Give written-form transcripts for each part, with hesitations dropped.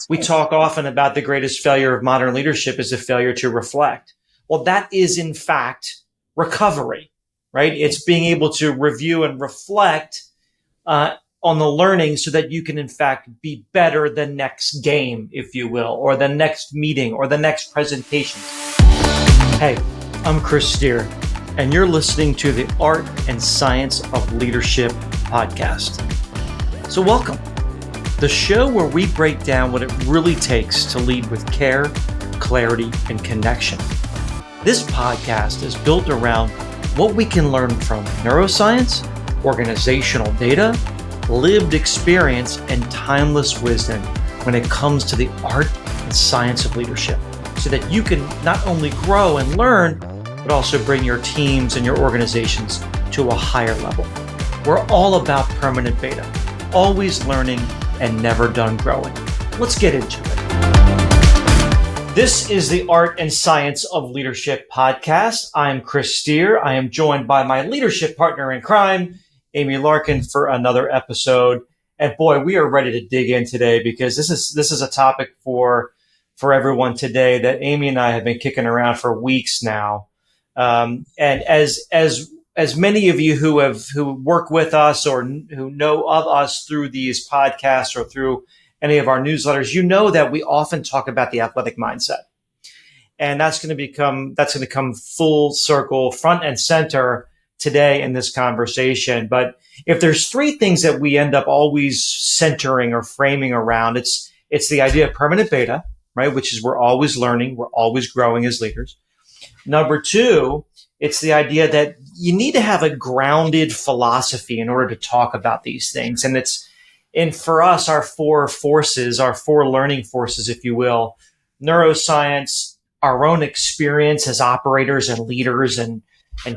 We talk often about the greatest failure of modern leadership is the failure to reflect. Well, that is in fact recovery, right? It's being able to review and reflect on the learning so that you can in fact be better the next game, if you will, or the next meeting or the next presentation. Hey, I'm Chris Steer, and you're listening to the Art and Science of Leadership podcast. So welcome. The show where we break down what it really takes to lead with care, clarity, and connection. This podcast is built around what we can learn from neuroscience, organizational data, lived experience, and timeless wisdom when it comes to the art and science of leadership, so that you can not only grow and learn, but also bring your teams and your organizations to a higher level. We're all about permanent beta, always learning and never done growing. Let's get into it. This is the Art and Science of Leadership podcast. I'm Chris Steer. I am joined by my leadership partner in crime, Amy Larkin, for another episode. And boy, we are ready to dig in today because this is a topic for everyone today that Amy and I have been kicking around for weeks now. And as many of you who work with us or who know of us through these podcasts or through any of our newsletters, you know that we often talk about the athletic mindset. And that's going to come full circle, front and center today in this conversation. But if there's three things that we end up always centering or framing around, it's the idea of permanent beta, right? Which is we're always learning, we're always growing as leaders. Number two, it's the idea that you need to have a grounded philosophy in order to talk about these things. And for us, our four learning forces, if you will, neuroscience, our own experience as operators and leaders and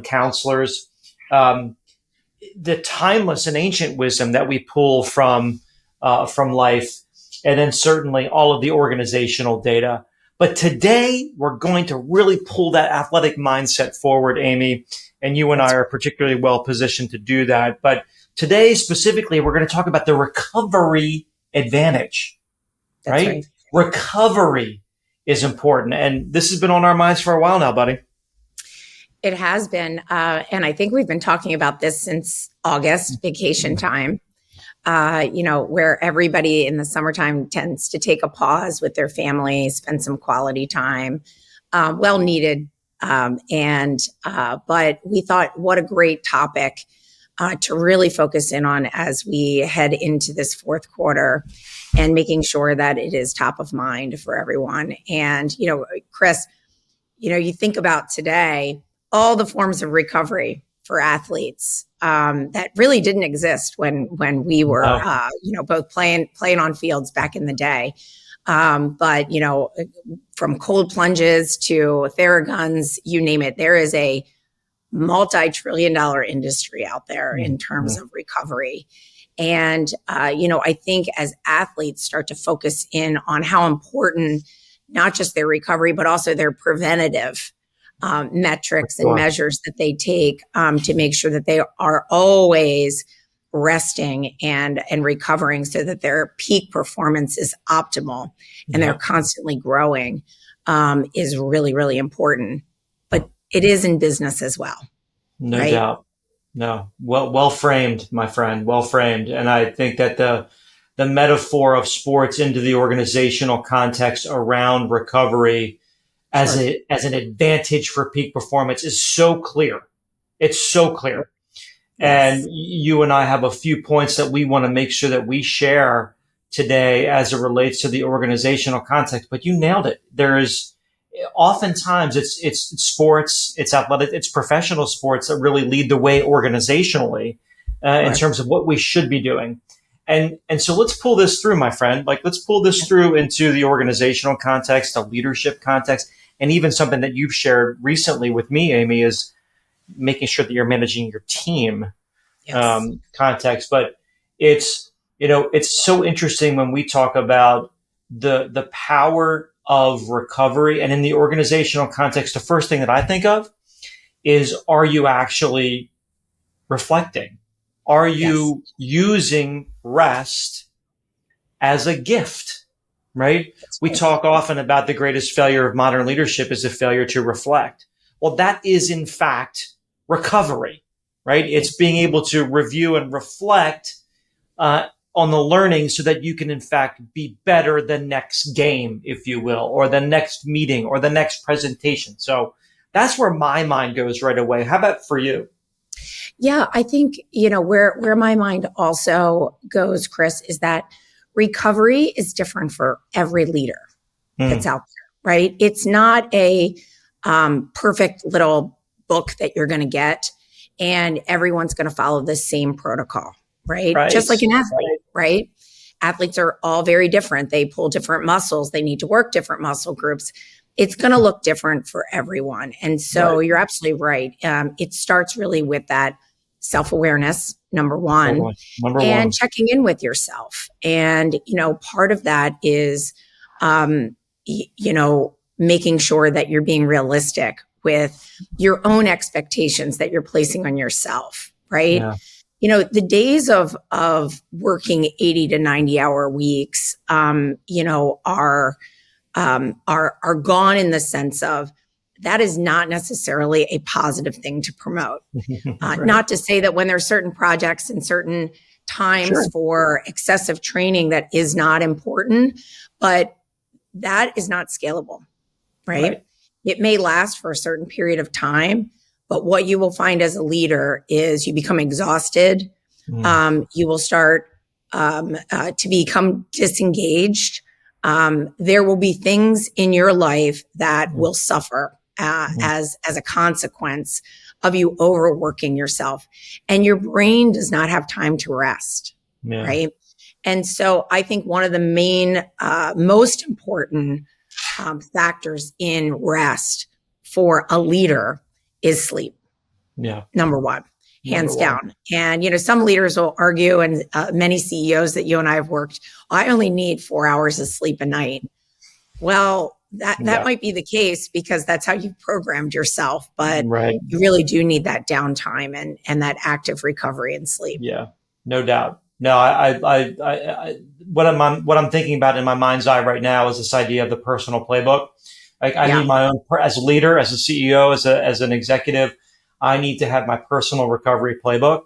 counselors, the timeless and ancient wisdom that we pull from life, and then certainly all of the organizational data. But today, we're going to really pull that athletic mindset forward, Amy, and you and I are particularly well positioned to do that. But today, specifically, we're going to talk about the recovery advantage, right? Recovery is important. And this has been on our minds for a while now, buddy. It has been. And I think we've been talking about this since August, vacation time. Where everybody in the summertime tends to take a pause with their family, spend some quality time, well needed. But we thought, what a great topic to really focus in on as we head into this fourth quarter and making sure that it is top of mind for everyone. And, Chris, you think about today, all the forms of recovery for athletes that really didn't exist when we were, both playing on fields back in the day. But from cold plunges to Theraguns, you name it, there is a multi-trillion-dollar industry out there in terms of recovery. And, I think as athletes start to focus in on how important not just their recovery, but also their preventative metrics and measures that they take to make sure that they are always resting and recovering so that their peak performance is optimal and they're constantly growing is really, really important. But it is in business as well. No doubt. No. Well framed, my friend. Well framed. And I think that the metaphor of sports into the organizational context around recovery as an advantage for peak performance is so clear. It's so clear. Yes. And you and I have a few points that we want to make sure that we share today as it relates to the organizational context, but you nailed it. There is oftentimes it's sports, it's athletic, it's professional sports that really lead the way organizationally in terms of what we should be doing. And so let's pull this through, my friend. Let's pull this through into the organizational context, the leadership context, and even something that you've shared recently with me, Amy, is making sure that you're managing your team context. But it's so interesting when we talk about the power of recovery. And in the organizational context, the first thing that I think of is, are you actually reflecting? Are you using rest as a gift? right? That's We right. talk often about the greatest failure of modern leadership is a failure to reflect. Well, that is in fact recovery, right? It's being able to review and reflect on the learning so that you can in fact be better the next game, if you will, or the next meeting or the next presentation. So that's where my mind goes right away. How about for you? Yeah, I think, where my mind also goes, Chris, is that recovery is different for every leader that's Mm, out there, right? It's not a perfect little book that you're going to get and everyone's going to follow the same protocol, right? right. Just like an athlete, Right. right? Athletes are all very different. They pull different muscles. They need to work different muscle groups. It's going to look different for everyone. And so Right. you're absolutely right. It starts really with that self awareness, number one, Totally. Number and one. checking in with yourself. And, part of that is, um, making sure that you're being realistic with your own expectations that you're placing on yourself, right? Yeah. The days of working 80 to 90-hour weeks, are gone in the sense of that is not necessarily a positive thing to promote. Right. Not to say that when there's certain projects and certain times Sure. for excessive training that is not important, but that is not scalable, right? Right. It may last for a certain period of time, but what you will find as a leader is you become exhausted. Mm, You will start to become disengaged. There will be things in your life that mm, will suffer mm. as a consequence of you overworking yourself, and your brain does not have time to rest, Yeah. right? And so, I think one of the main, most important factors in rest for a leader is sleep. Yeah. Number one, Number hands one. down. And, some leaders will argue, and many CEOs that you and I have worked, I only need 4 hours of sleep a night. Well, that Yeah. might be the case because that's how you've programmed yourself, but Right. you really do need that downtime and that active recovery and sleep. Yeah, no doubt. No, what I'm thinking about in my mind's eye right now is this idea of the personal playbook. Like I Yeah. need my own as a leader, as a CEO, as an executive. I need to have my personal recovery playbook.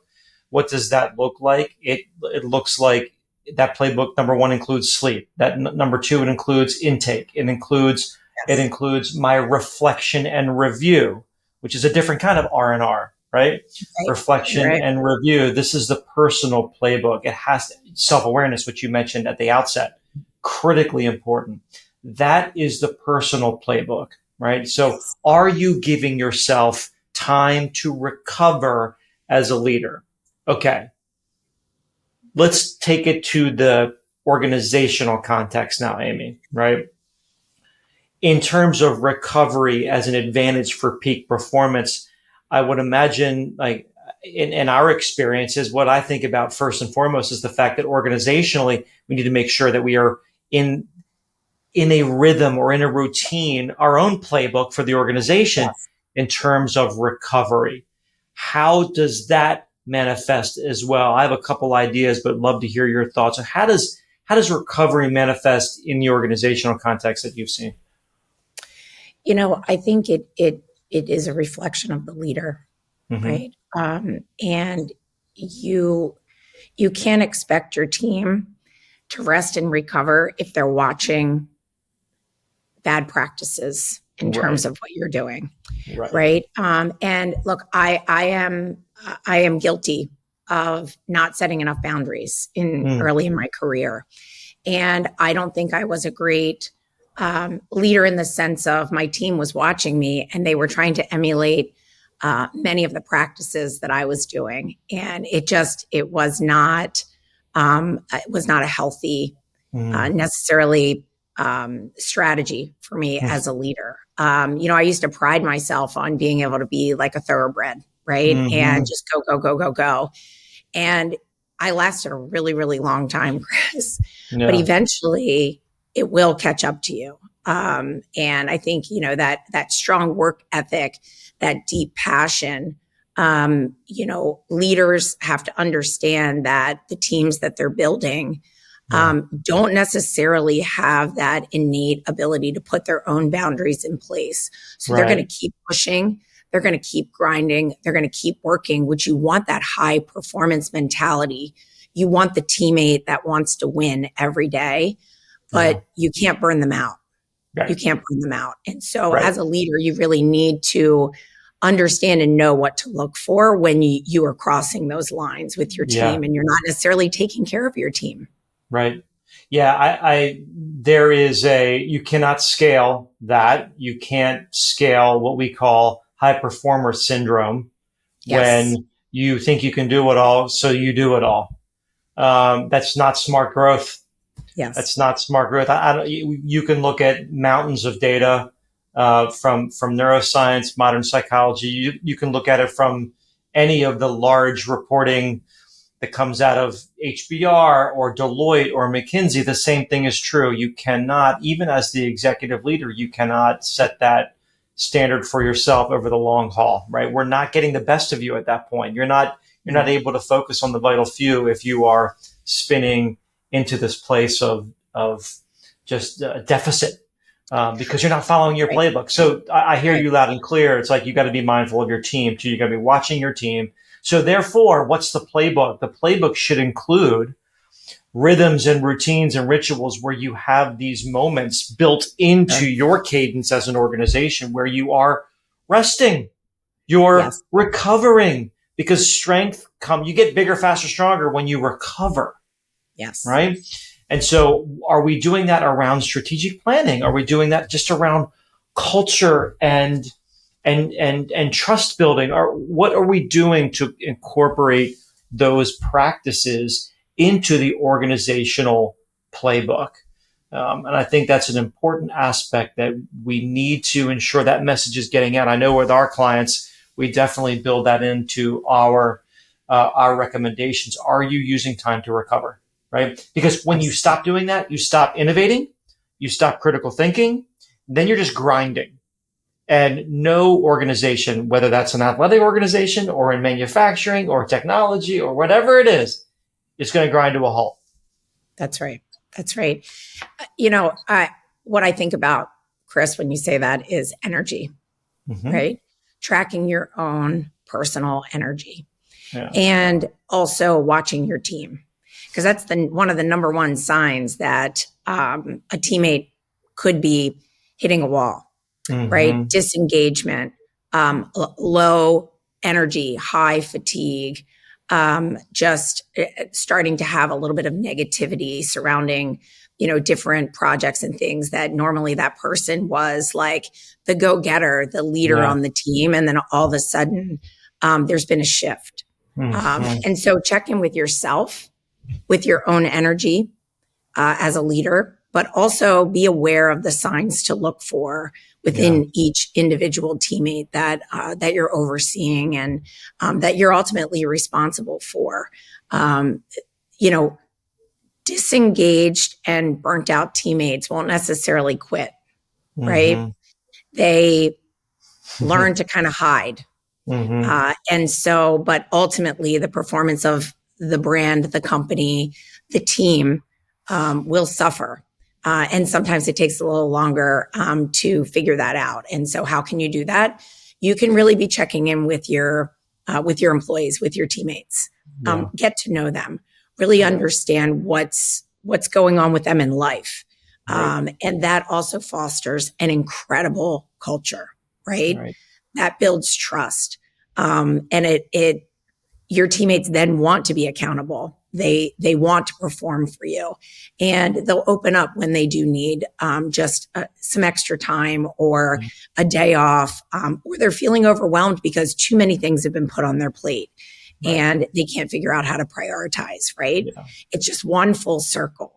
What does that look like? It looks like that playbook. Number one includes sleep. Number two, it includes intake. It Yes. includes my reflection and review, which is a different kind of R&R, right? Right. Reflection Right. and review. This is the personal playbook. It has self-awareness, which you mentioned at the outset, critically important. That is the personal playbook, right? So Yes. are you giving yourself time to recover as a leader? Okay. Let's take it to the organizational context now, Amy, right? In terms of recovery as an advantage for peak performance, I would imagine like in our experiences, what I think about first and foremost is the fact that organizationally, we need to make sure that we are in in a rhythm or in a routine, our own playbook for the organization Yes. in terms of recovery. How does that manifest as well? I have a couple ideas, but love to hear your thoughts. How does recovery manifest in the organizational context that you've seen? I think it is a reflection of the leader, Mm-hmm. right? And you you can't expect your team to rest and recover if they're watching bad practices in Right. terms of what you're doing, Right. right? And look, I am guilty of not setting enough boundaries in Mm, early in my career, and I don't think I was a great leader in the sense of my team was watching me and they were trying to emulate many of the practices that I was doing, and it was not a healthy mm, necessarily strategy for me as a leader. I used to pride myself on being able to be like a thoroughbred, right, and mm-hmm. just go go go go go, and I lasted a really, really long time, Chris. But Yeah. eventually, it will catch up to you. And I think that strong work ethic, that deep passion. Leaders have to understand that the teams that they're building Yeah. Don't necessarily have that innate ability to put their own boundaries in place. So they're going to Right. keep pushing. They're going to keep grinding. They're going to keep working, which you want that high performance mentality. You want the teammate that wants to win every day, Yeah. but you can't burn them out. You Right. can't burn them out. And so Right. as a leader, you really need to understand and know what to look for when you are crossing those lines with your Yeah. team and you're not necessarily taking care of your team. Right. Yeah. There is you cannot scale that. You can't scale what we call high performer syndrome Yes. when you think you can do it all. So you do it all. That's not smart growth. Yes. That's not smart growth. I don't, you can look at mountains of data from neuroscience, modern psychology. You can look at it from any of the large reporting that comes out of HBR or Deloitte or McKinsey. The same thing is true. You cannot, even as the executive leader, you cannot set that standard for yourself over the long haul. Right? We're not getting the best of you at that point. You're not able to focus on the vital few if you are spinning into this place of just deficit because you're not following your Right. playbook. So I hear Right. you loud and clear. It's like you got to be mindful of your team too. You got to be watching your team. So therefore, what's the playbook? The playbook should include rhythms and routines and rituals where you have these moments built into Sure. your cadence as an organization where you are resting, you're Yes. recovering because you get bigger, faster, stronger when you recover. Yes. Right? And so are we doing that around strategic planning? Are we doing that just around culture and trust building? Or what are we doing to incorporate those practices into the organizational playbook? And I think that's an important aspect that we need to ensure that message is getting out. I know with our clients, we definitely build that into our recommendations. Are you using time to recover? Right? Because when you Yes. stop doing that, you stop innovating, you stop critical thinking, then you're just grinding. And no organization, whether that's an athletic organization or in manufacturing or technology or whatever it is going to grind to a halt. That's right. That's right. What I think about, Chris, when you say that is energy, Mm-hmm. right? Tracking your own personal energy Yeah. and also watching your team. Because that's one of the number one signs that a teammate could be hitting a wall, right? Mm-hmm. Disengagement, low energy, high fatigue, just starting to have a little bit of negativity surrounding, different projects and things that normally that person was like the go-getter, the leader Yeah. on the team. And then all of a sudden, there's been a shift. Mm-hmm. And so check in with yourself, with your own energy as a leader, but also be aware of the signs to look for within each individual teammate that you're overseeing and that you're ultimately responsible for. You know, disengaged and burnt out teammates won't necessarily quit, right? Mm-hmm. They learn to kind of hide. Mm-hmm. And so, but ultimately, the performance of the brand, the company, the team will suffer. And sometimes it takes a little longer to figure that out. And so, how can you do that? You can really be checking in with your employees, with your teammates. Yeah. Get to know them, really understand what's going on with them in life, Right. and that also fosters an incredible culture, right? Right. That builds trust, and your teammates then want to be accountable. They want to perform for you, and they'll open up when they do need just some extra time or a day off, or they're feeling overwhelmed because too many things have been put on their plate, Right. and they can't figure out how to prioritize. Right? Yeah. It's just one full circle.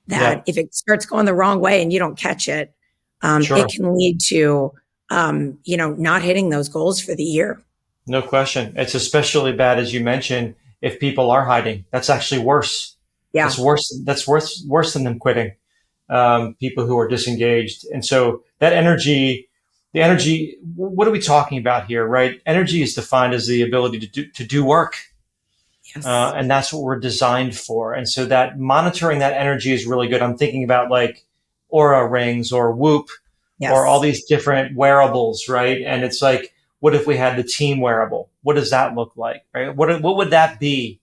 That Yeah. if it starts going the wrong way and you don't catch it, Sure. it can lead to not hitting those goals for the year. No question. It's especially bad, as you mentioned, if people are hiding. That's actually worse. Yeah. That's worse. That's worse than them quitting. People who are disengaged. And so that energy, the energy, what are we talking about here, right? Energy is defined as the ability to do work. Yes. And that's what we're designed for. And so that monitoring that energy is really good. I'm thinking about like Aura rings or Whoop or all Yes. these different wearables, right? And it's like, what if we had the team wearable? What does that look like, right? What would that be?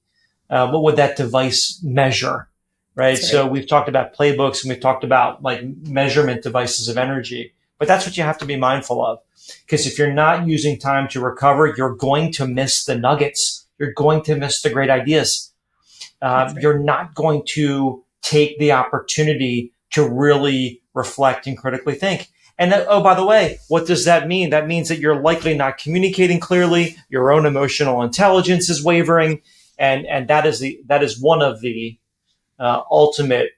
What would that device measure, right? That's So right. we've talked about playbooks and we've talked about like measurement devices of energy, but that's what you have to be mindful of. Because if you're not using time to recover, you're going to miss the nuggets. You're going to miss the great ideas. That's right. You're not going to take the opportunity to really reflect and critically think. And oh, by the way, what does that mean? That means that you're likely not communicating clearly. Your own emotional intelligence is wavering, and that is one of the ultimate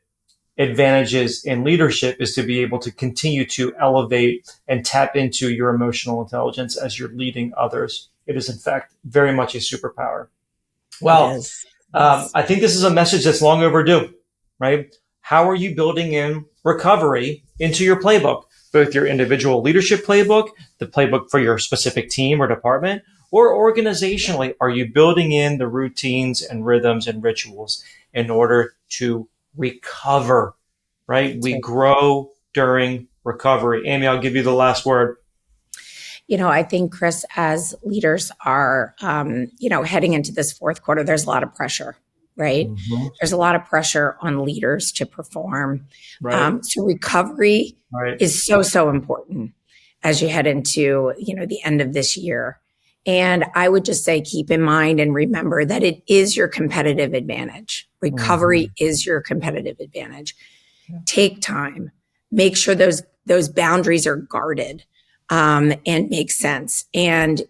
advantages in leadership is to be able to continue to elevate and tap into your emotional intelligence as you're leading others. It is, in fact, very much a superpower. It Well, is. Yes. I think this is a message that's long overdue, right? How are you building in recovery into your playbook, both your individual leadership playbook, the playbook for your specific team or department, or organizationally? Are you building in the routines and rhythms and rituals in order to recover, right? That's We right. grow during recovery. Amy, I'll give you the last word. I think, Chris, as leaders are, heading into this fourth quarter, there's a lot of pressure, right? Mm-hmm. There's a lot of pressure on leaders to perform. Right. So recovery Right. is so, so important as you head into, the end of this year. And I would just say, keep in mind and remember that it is your competitive advantage. Recovery Mm-hmm. is your competitive advantage. Yeah. Take time, make sure those boundaries are guarded. And make sense. And,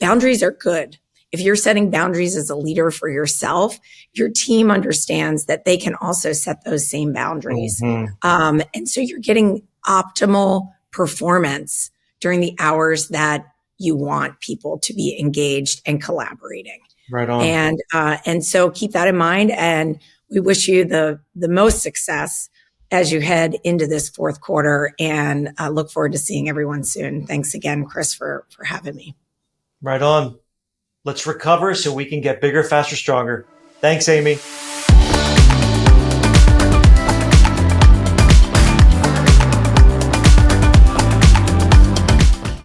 boundaries are good. If you're setting boundaries as a leader for yourself, your team understands that they can also set those same boundaries. Mm-hmm. And so you're getting optimal performance during the hours that you want people to be engaged and collaborating. Right on. And so keep that in mind. And we wish you the most success as you head into this fourth quarter, and look forward to seeing everyone soon. Thanks again, Chris, for having me. Right on. Let's recover so we can get bigger, faster, stronger. Thanks, Amy.